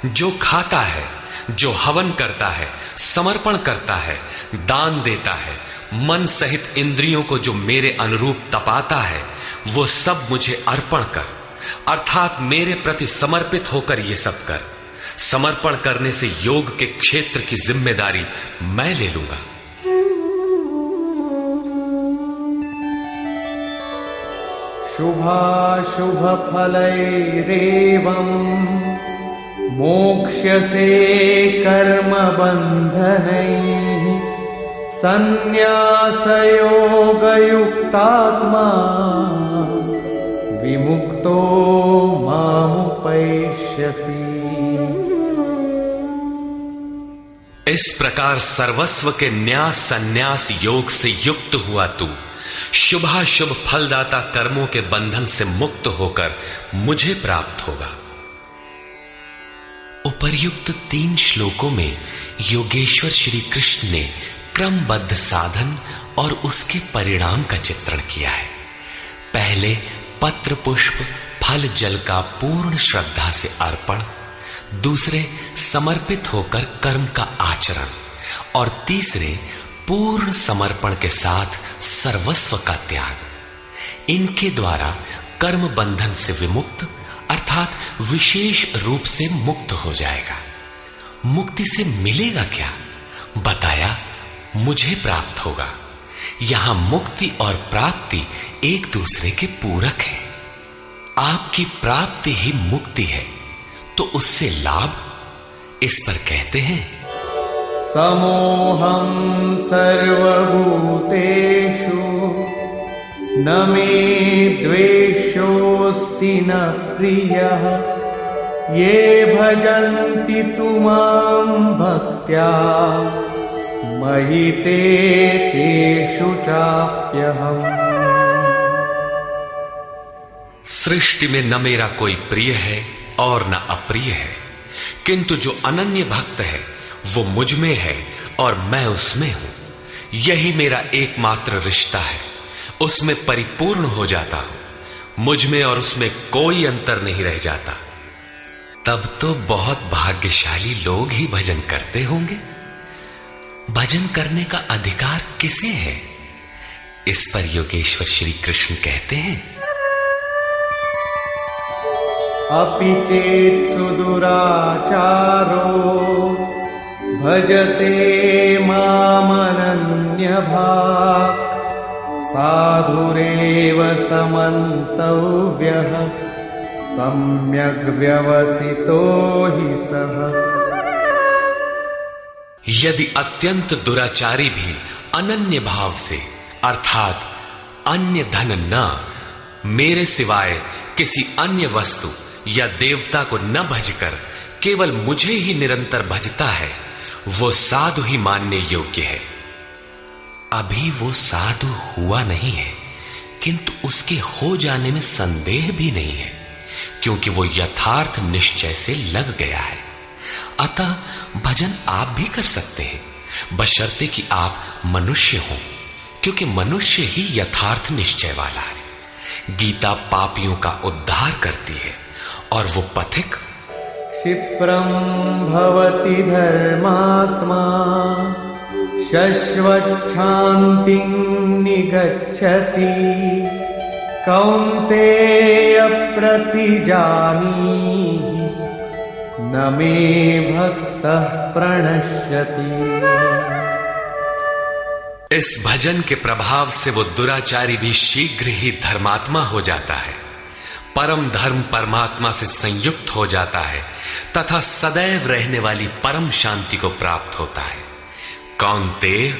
जो खाता है, जो हवन करता है, समर्पण करता है, दान देता है, मन सहित इंद्रियों को जो मेरे अनुरूप तपाता है, वो सब मुझे अर्पण कर। अर्थात मेरे प्रति समर्पित होकर यह सब कर। समर्पण करने से योग के क्षेत्र की जिम्मेदारी मैं ले लूंगा। शुभाशुभ फलैरेवं मोक्ष्यसे कर्म बन्धनैः संन्यासयोगयुक्तात्मा विमुक्तो मामुपैष्यसि। इस प्रकार सर्वस्व के न्यास संन्यास योग से युक्त हुआ तू शुभाशुभ फलदाता कर्मों के बंधन से मुक्त होकर मुझे प्राप्त होगा। उपर्युक्त 3 श्लोकों में योगेश्वर श्री कृष्ण ने क्रमबद्ध साधन और उसके परिणाम का चित्रण किया है। पहले पत्र पुष्प फल जल का पूर्ण श्रद्धा से अर्पण, दूसरे समर्पित होकर कर्म का आचरण और तीसरे पूर्ण समर्पण के साथ सर्वस्व का त्याग। इनके द्वारा कर्म बंधन से विमुक्त अर्थात विशेष रूप से मुक्त हो जाएगा। मुक्ति से मिलेगा क्या? बताया मुझे प्राप्त होगा। यहां मुक्ति और प्राप्ति एक दूसरे के पूरक है। आपकी प्राप्ति ही मुक्ति है, तो उससे लाभ इस पर कहते हैं समोहं सर्वभूतेषु न मे द्वेषोऽस्ति न प्रियः ये भजन्ति तु मां भक्त्या मयि ते तेषु चाप्यहम्। सृष्टि में न मेरा कोई प्रिय है और न अप्रिय है, किंतु जो अनन्य भक्त है वो मुझ में है और मैं उसमें हूं। यही मेरा एकमात्र रिश्ता है, उसमें परिपूर्ण हो जाता हूं। मुझ में और उसमें कोई अंतर नहीं रह जाता। तब तो बहुत भाग्यशाली लोग ही भजन करते होंगे। भजन करने का अधिकार किसे है? इस पर योगेश्वर श्री कृष्ण कहते हैं अपि चेत् सुदुराचारो भजते मामनन्यभाक् साधुरेव समन्तव्यः सम्यग् व्यवसितो हि सः। यदि अत्यंत दुराचारी भी अनन्य भाव से अर्थात अन्य धन न, मेरे सिवाय किसी अन्य वस्तु या देवता को न भजकर केवल मुझे ही निरंतर भजता है, वो साधु ही मानने योग्य है। अभी वो साधु हुआ नहीं है, किंतु उसके हो जाने में संदेह भी नहीं है, क्योंकि वो यथार्थ निश्चय से लग गया है। अतः भजन आप भी कर सकते हैं, बशर्ते कि आप मनुष्य हो, क्योंकि मनुष्य ही यथार्थ निश्चय वाला है। गीता पापियों का उद्धार करती है और वो पथिक क्षिप्रं भवति धर्मात्मा शश्वच्छान्तिं निगच्छति कौन्तेय प्रतिजानीहि न मे भक्तः प्रणश्यति। इस भजन के प्रभाव से वो दुराचारी भी शीघ्र ही धर्मात्मा हो जाता है, परम धर्म परमात्मा से संयुक्त हो जाता है तथा सदैव रहने वाली परम शांति को प्राप्त होता है। कौन्तेय,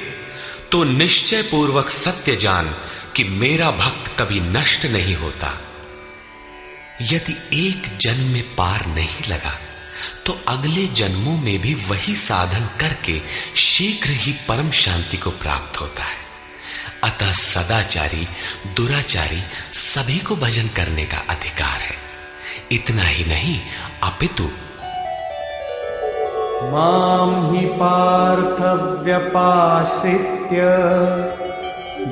तो निश्चय पूर्वक सत्य जान कि मेरा भक्त कभी नष्ट नहीं होता। यदि एक जन्म में पार नहीं लगा तो अगले जन्मों में भी वही साधन करके शीघ्र ही परम शांति को प्राप्त होता है। अतः सदाचारी दुराचारी सभी को भजन करने का अधिकार है। इतना ही नहीं, अपितु मां हि पार्थ व्यपाश्रित्य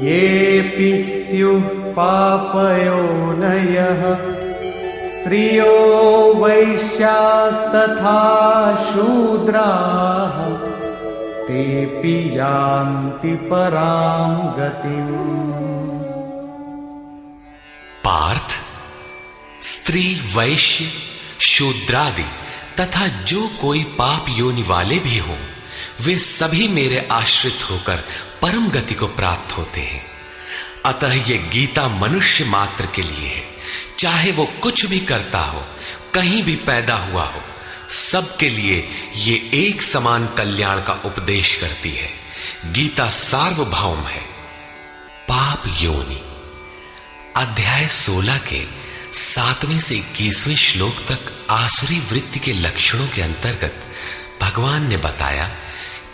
येऽपि स्युः पापयोनयः स्त्रियो वैश्यास्तथा शूद्राः तेऽपि यान्ति परां गतिम्। पार्थ, स्त्री, वैश्य, शूद्रादि तथा जो कोई पाप योनि वाले भी हों, वे सभी मेरे आश्रित होकर परम गति को प्राप्त होते हैं। अतः ये गीता मनुष्य मात्र के लिए है। चाहे वो कुछ भी करता हो, कहीं भी पैदा हुआ हो, सबके लिए ये एक समान कल्याण का उपदेश करती है। गीता सार्वभौम है। पाप योनि अध्याय 16 के 7वें से 21वें श्लोक तक आसुरी वृत्ति के लक्षणों के अंतर्गत भगवान ने बताया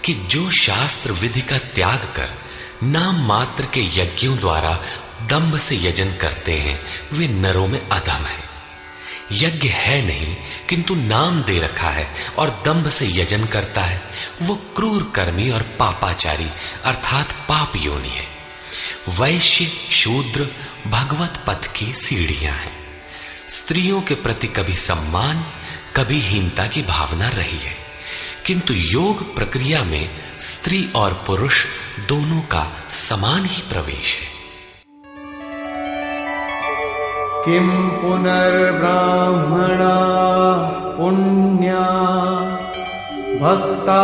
कि जो शास्त्र विधि का त्याग कर नाम मात्र के यज्ञों द्वारा दंभ से यजन करते हैं, वे नरों में अधम है। यज्ञ है नहीं किंतु नाम दे रखा है और दंभ से यजन करता है, वो क्रूर कर्मी और पापाचारी अर्थात पाप योनि है। वैश्य, शूद्र भगवत पथ की सीढ़ियां हैं। स्त्रियों के प्रति कभी सम्मान, कभी हीनता की भावना रही है, किंतु योग प्रक्रिया में स्त्री और पुरुष दोनों का समान ही प्रवेश है। किम पुनर्ब्राह्मणा पुण्या भक्ता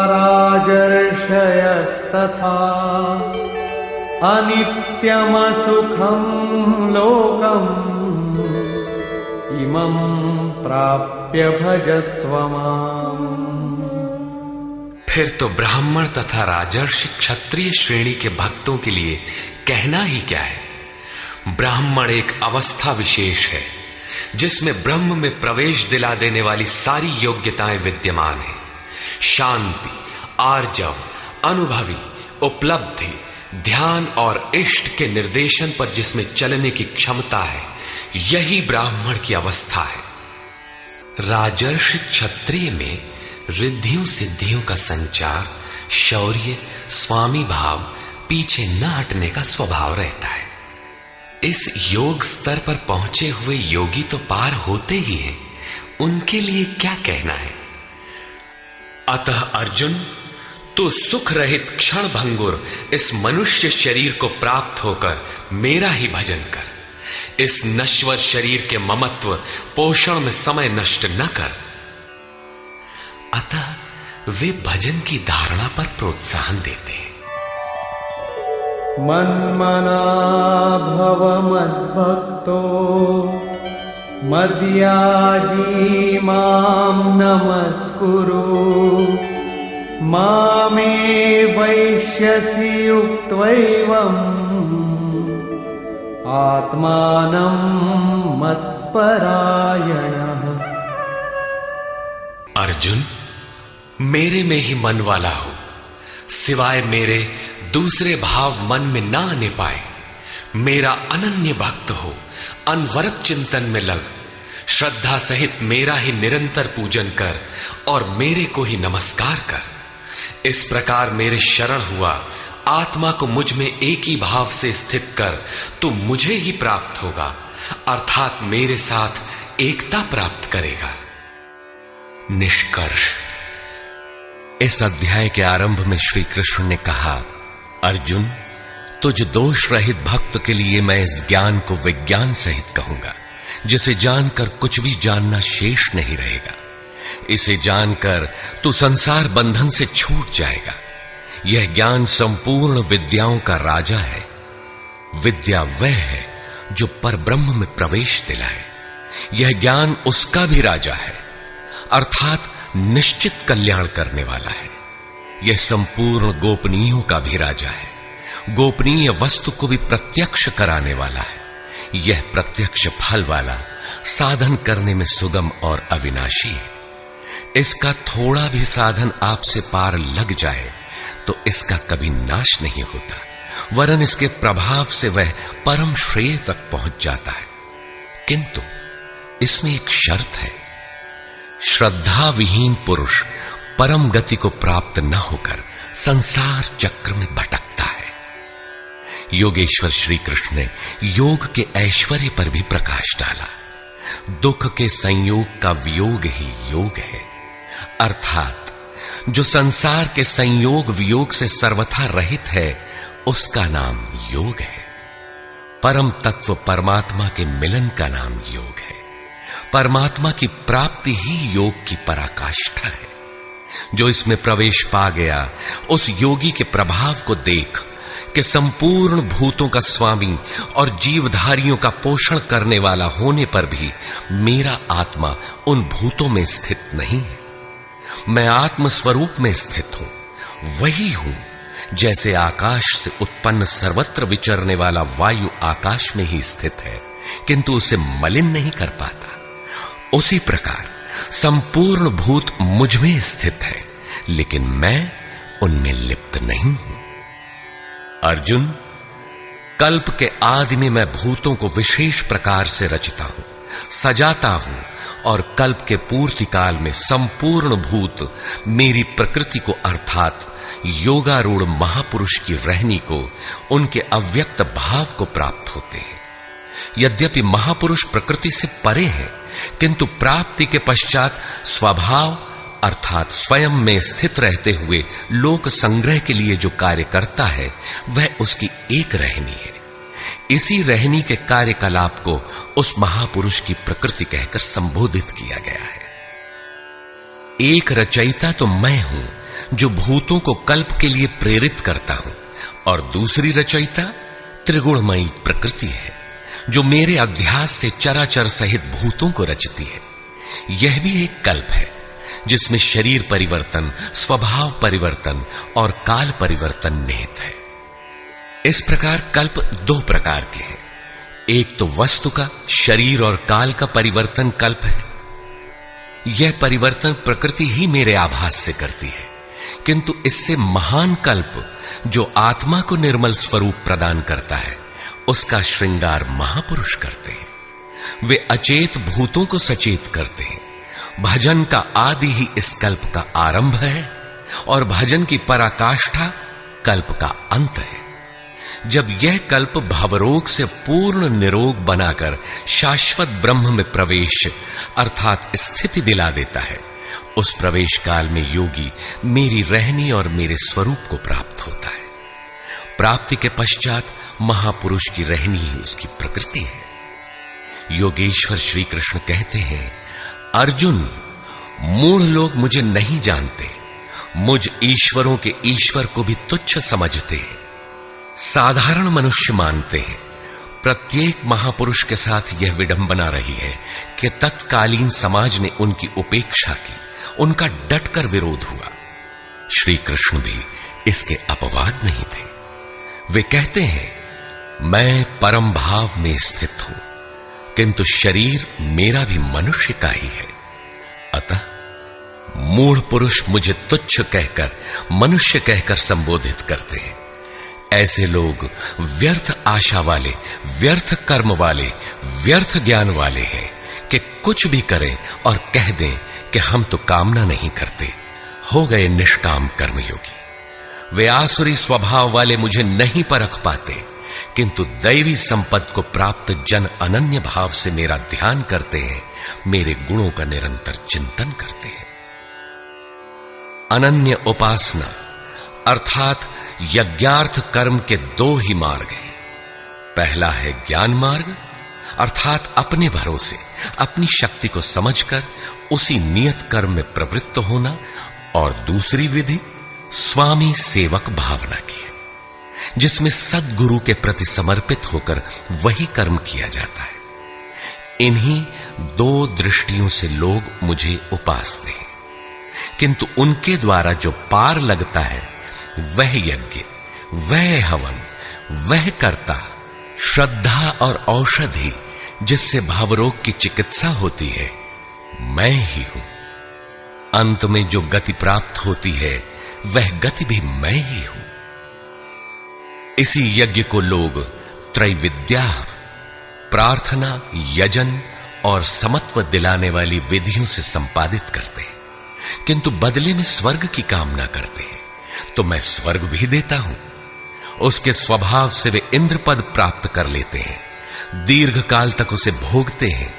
राजर्षयस्तथा अनित्यमसुखं लोकम् इमं प्राप्य भजस्व माम्। फिर तो ब्राह्मण तथा राजर्षि क्षत्रिय श्रेणी के भक्तों के लिए कहना ही क्या है। ब्राह्मण एक अवस्था विशेष है जिसमें ब्रह्म में प्रवेश दिला देने वाली सारी योग्यताएं विद्यमान है। शांति, आर्जव, अनुभवी, उपलब्धि, ध्यान और इष्ट के निर्देशन पर जिसमें चलने की क्षमता है, यही ब्राह्मण की अवस्था है। राजर्षि क्षत्रिय में रिद्धियों सिद्धियों का संचार, शौर्य, स्वामी भाव, पीछे न हटने का स्वभाव रहता है। इस योग स्तर पर पहुंचे हुए योगी तो पार होते ही हैं, उनके लिए क्या कहना है। अतः अर्जुन, तू सुख रहित क्षण भंगुर इस मनुष्य शरीर को प्राप्त होकर मेरा ही भजन कर। इस नश्वर शरीर के ममत्व पोषण में समय नष्ट न कर। अतः वे भजन की धारणा पर प्रोत्साहन देते हैं। मन्मना भव मद्भक्तो मद्याजी मां नमस्कुरु मामे वैश्यसि युक्त्वैवम् आत्मानं मत्परायणः। अर्जुन, मेरे में ही मन वाला हो, सिवाय मेरे दूसरे भाव मन में ना आने पाए। मेरा अनन्य भक्त हो, अनवरत चिंतन में लग, श्रद्धा सहित मेरा ही निरंतर पूजन कर और मेरे को ही नमस्कार कर। इस प्रकार मेरे शरण हुआ, आत्मा को मुझ में एक ही भाव से स्थित कर, तू मुझे ही प्राप्त होगा, अर्थात मेरे साथ एकता प्राप्त करेगा। निष्कर्ष, इस अध्याय के आरंभ में श्री कृष्ण ने कहा, अर्जुन, तुझ दोष रहित भक्त के लिए मैं इस ज्ञान को विज्ञान सहित कहूंगा, जिसे जानकर कुछ भी जानना शेष नहीं रहेगा। इसे जानकर तू संसार बंधन से छूट जाएगा। यह ज्ञान संपूर्ण विद्याओं का राजा है। विद्या वह है जो परब्रह्म में प्रवेश दिलाए। यह ज्ञान उसका भी राजा है, अर्थात निश्चित कल्याण करने वाला है। यह संपूर्ण गोपनीयों का भी राजा है। गोपनीय वस्तु को भी प्रत्यक्ष कराने वाला है। यह प्रत्यक्ष फल वाला, साधन करने में सुगम और अविनाशी है। इसका थोड़ा भी साधन आपसे पार लग जाए तो इसका कभी नाश नहीं होता, वरन इसके प्रभाव से वह परम श्रेय तक पहुंच जाता है। किंतु इसमें एक शर्त है। श्रद्धा विहीन पुरुष परम गति को प्राप्त न होकर संसार चक्र में भटकता है। योगेश्वर श्री कृष्ण ने योग के ऐश्वर्य पर भी प्रकाश डाला। दुख के संयोग का वियोग ही योग है, अर्थात जो संसार के संयोग वियोग से सर्वथा रहित है, उसका नाम योग है। परम तत्व परमात्मा के मिलन का नाम योग है। परमात्मा की प्राप्ति ही योग की पराकाष्ठा है। जो इसमें प्रवेश पा गया, उस योगी के प्रभाव को देख कि संपूर्ण भूतों का स्वामी और जीवधारियों का पोषण करने वाला होने पर भी मेरा आत्मा उन भूतों में स्थित नहीं है। मैं आत्म स्वरूप में स्थित हूं, वही हूं जैसे आकाश से उत्पन्न सर्वत्र विचरने वाला वायु आकाश में ही स्थित है, किंतु उसे मलिन नहीं कर पाता। उसी प्रकार संपूर्ण भूत मुझ में स्थित है, लेकिन मैं उनमें लिप्त नहीं हूं। अर्जुन, कल्प के आदि में मैं भूतों को विशेष प्रकार से रचता हूं, सजाता हूं, और कल्प के पूर्ति काल में संपूर्ण भूत मेरी प्रकृति को अर्थात योगारूढ़ महापुरुष की रहनी को, उनके अव्यक्त भाव को प्राप्त होते हैं। यद्यपि महापुरुष प्रकृति से परे हैं, किंतु प्राप्ति के पश्चात स्वभाव अर्थात स्वयं में स्थित रहते हुए लोक संग्रह के लिए जो कार्य करता है, वह उसकी एक रहनी है। इसी रहनी के कार्यकलाप को उस महापुरुष की प्रकृति कहकर संबोधित किया गया है। एक रचयिता तो मैं हूं जो भूतों को कल्प के लिए प्रेरित करता हूं, और दूसरी रचयिता त्रिगुणमयी प्रकृति है जो मेरे अध्यास से चराचर सहित भूतों को रचती है। यह भी एक कल्प है जिसमें शरीर परिवर्तन, स्वभाव परिवर्तन और काल परिवर्तन निहित है। इस प्रकार कल्प दो प्रकार के हैं। एक तो वस्तु का, शरीर और काल का परिवर्तन कल्प है। यह परिवर्तन प्रकृति ही मेरे आभास से करती है, किंतु इससे महान कल्प जो आत्मा को निर्मल स्वरूप प्रदान करता है, उसका श्रृंगार महापुरुष करते हैं। वे अचेत भूतों को सचेत करते हैं। भजन का आदि ही इस कल्प का आरंभ है, और भजन की पराकाष्ठा कल्प का अंत है। जब यह कल्प भवरोग से पूर्ण निरोग बनाकर शाश्वत ब्रह्म में प्रवेश अर्थात स्थिति दिला देता है, उस प्रवेश काल में योगी मेरी रहनी और मेरे स्वरूप को प्राप्त होता है। प्राप्ति के पश्चात महापुरुष की रहनी ही उसकी प्रकृति है। योगेश्वर श्री कृष्ण कहते हैं, अर्जुन, मूढ़ लोग मुझे नहीं जानते, मुझ ईश्वरों के ईश्वर को भी तुच्छ समझते हैं। साधारण मनुष्य मानते हैं। प्रत्येक महापुरुष के साथ यह विडंबना रही है कि तत्कालीन समाज ने उनकी उपेक्षा की, उनका डटकर विरोध हुआ। श्री कृष्ण भी इसके अपवाद नहीं थे। वे कहते हैं, मैं परम भाव में स्थित हूं, किंतु शरीर मेरा भी मनुष्य का ही है। अतः मूढ़ पुरुष मुझे तुच्छ कहकर, मनुष्य कहकर संबोधित करते हैं। ऐसे लोग व्यर्थ आशा वाले, व्यर्थ कर्म वाले, व्यर्थ ज्ञान वाले हैं कि कुछ भी करें और कह दें कि हम तो कामना नहीं करते, हो गए निष्काम कर्मयोगी। वे आसुरी स्वभाव वाले मुझे नहीं परख पाते, किंतु दैवी संपत्ति को प्राप्त जन अनन्य भाव से मेरा ध्यान करते हैं, मेरे गुणों का निरंतर चिंतन करते हैं। अनन्य उपासना अर्थात यज्ञार्थ कर्म के दो ही मार्ग हैं। पहला है ज्ञान मार्ग अर्थात अपने भरोसे, अपनी शक्ति को समझकर उसी नियत कर्म में प्रवृत्त होना, और दूसरी विधि स्वामी सेवक भावना की है, जिसमें सद्गुरु के प्रति समर्पित होकर वही कर्म किया जाता है। इन्हीं दो दृष्टियों से लोग मुझे उपासते हैं, किंतु उनके द्वारा जो पार लगता है वह यज्ञ, वह हवन, वह कर्ता, श्रद्धा और औषधि जिससे भावरोग की चिकित्सा होती है, मैं ही हूं। अंत में जो गति प्राप्त होती है वह गति भी मैं ही हूं। इसी यज्ञ को लोग त्रैविद्या, प्रार्थना, यजन और समत्व दिलाने वाली विधियों से संपादित करते हैं, किंतु बदले में स्वर्ग की कामना करते हैं। तो मैं स्वर्ग भी देता हूं। उसके स्वभाव से वे इंद्र पद प्राप्त कर लेते हैं, दीर्घ काल तक उसे भोगते हैं,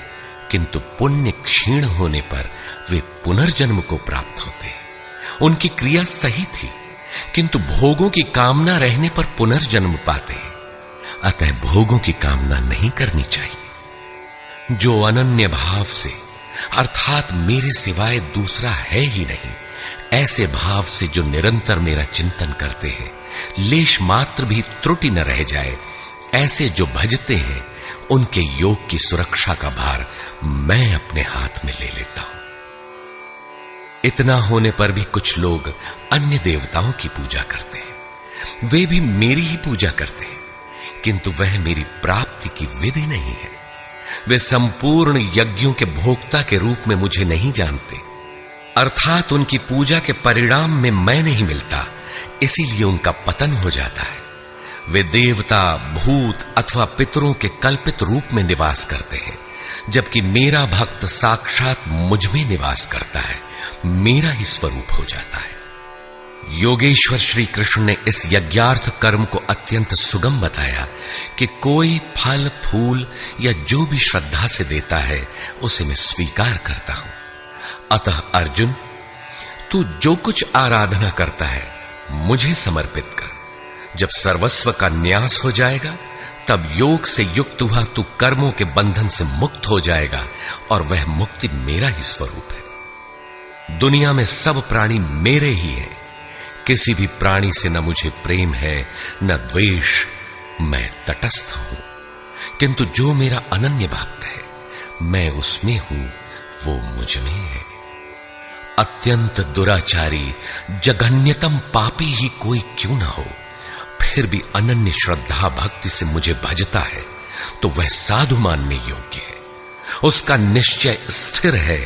किंतु पुण्य क्षीण होने पर वे पुनर्जन्म को प्राप्त होते हैं। उनकी क्रिया सही थी, किंतु भोगों की कामना रहने पर पुनर्जन्म पाते हैं। अतः भोगों की कामना नहीं करनी चाहिए। जो अनन्य भाव से अर्थात मेरे सिवाय दूसरा है ही नहीं, ऐसे भाव से जो निरंतर मेरा चिंतन करते हैं, लेश मात्र भी त्रुटि न रह जाए, ऐसे जो भजते हैं, उनके योग की सुरक्षा का भार मैं अपने हाथ में ले लेता हूं। इतना होने पर भी कुछ लोग अन्य देवताओं की पूजा करते हैं। वे भी मेरी ही पूजा करते हैं, किंतु वह मेरी प्राप्ति की विधि नहीं है। वे संपूर्ण यज्ञों के भोक्ता के रूप में मुझे नहीं जानते, अर्थात उनकी पूजा के परिणाम में मैं नहीं मिलता, इसीलिए उनका पतन हो जाता है। वे देवता, भूत अथवा पितरों के कल्पित रूप में निवास करते हैं, जबकि मेरा भक्त साक्षात मुझ में निवास करता है, मेरा ही स्वरूप हो जाता है। योगेश्वर श्री कृष्ण ने इस यज्ञार्थ कर्म को अत्यंत सुगम बताया कि कोई फल फूल या जो भी श्रद्धा से देता है उसे मैं स्वीकार करता हूं। अतः अर्जुन, तू जो कुछ आराधना करता है मुझे समर्पित कर। जब सर्वस्व का न्यास हो जाएगा तब योग से युक्त हुआ तू कर्मों के बंधन से मुक्त हो जाएगा और वह मुक्ति मेरा ही स्वरूप है। दुनिया में सब प्राणी मेरे ही हैं। किसी भी प्राणी से न मुझे प्रेम है न द्वेष, मैं तटस्थ हूं। किंतु जो मेरा अनन्य भक्त है, मैं उसमें हूं, वो मुझ में है। अत्यंत दुराचारी जघन्यतम पापी ही कोई क्यों ना हो, फिर भी अनन्य श्रद्धा भक्ति से मुझे भजता है तो वह साधु मानने योग्य है। उसका निश्चय स्थिर है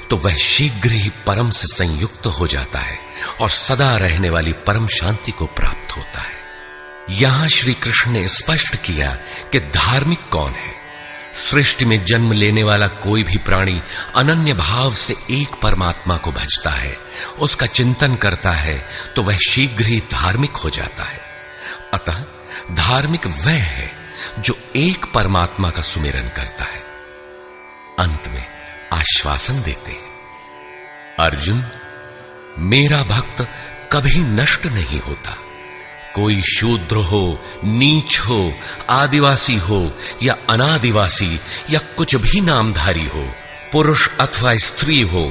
तो वह शीघ्र ही परम से संयुक्त हो जाता है और सदा रहने वाली परम शांति को प्राप्त होता है। यहां श्री कृष्ण ने स्पष्ट किया कि धार्मिक कौन है। सृष्टि में जन्म लेने वाला कोई भी प्राणी अनन्य भाव से एक परमात्मा को भजता है, उसका चिंतन करता है तो वह शीघ्र ही धार्मिक हो जाता है। अतः धार्मिक वह है जो एक परमात्मा का सुमिरन करता है। अंत में आश्वासन देते हैं, अर्जुन, मेरा भक्त कभी नष्ट नहीं होता। कोई शूद्र हो, नीच हो, आदिवासी हो या अनादिवासी या कुछ भी नामधारी हो, पुरुष अथवा स्त्री हो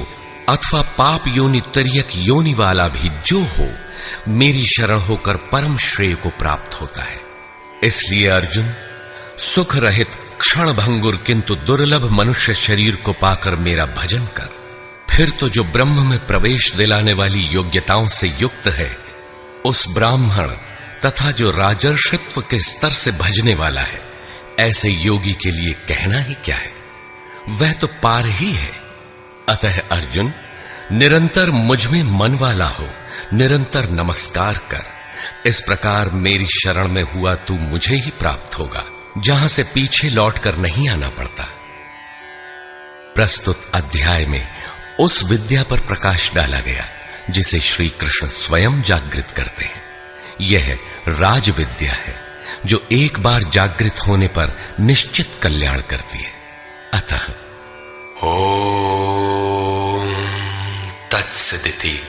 अथवा पाप योनि तिर्यक योनि वाला भी जो हो, मेरी शरण होकर परम श्रेय को प्राप्त होता है। इसलिए अर्जुन, सुख रहित क्षण भंगुर किंतु दुर्लभ मनुष्य शरीर को पाकर मेरा भजन कर। फिर तो जो ब्रह्म में प्रवेश दिलाने वाली योग्यताओं से युक्त है, उस ब्राह्मण तथा जो राजर्षित्व के स्तर से भजने वाला है, ऐसे योगी के लिए कहना ही क्या है, वह तो पार ही है। अतः अर्जुन, निरंतर मुझ में मन वाला हो, निरंतर नमस्कार कर। इस प्रकार मेरी शरण में हुआ तू मुझे ही प्राप्त होगा, जहां से पीछे लौटकर नहीं आना पड़ता। प्रस्तुत अध्याय में उस विद्या पर प्रकाश डाला गया जिसे श्री कृष्ण स्वयं जागृत करते हैं। यह राज विद्या है जो एक बार जागृत होने पर निश्चित कल्याण करती है। अतः ओम तत्सदिति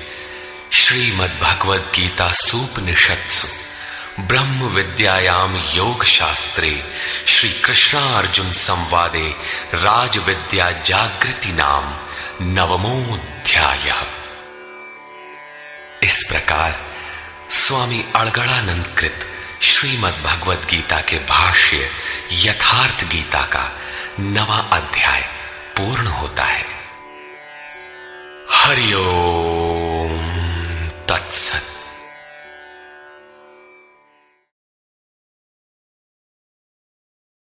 श्रीमद्भगवद गीता सूपनिषत्सु ब्रह्म विद्यायाम योग शास्त्रे श्री कृष्णार्जुन संवादे राज विद्या जागृति नाम नवमोऽध्यायः। इस प्रकार स्वामी अड़गड़ानंद कृत श्रीमद् भगवद गीता के भाष्य यथार्थ गीता का 9वां अध्याय पूर्ण होता है। हरि ओम तत्सत।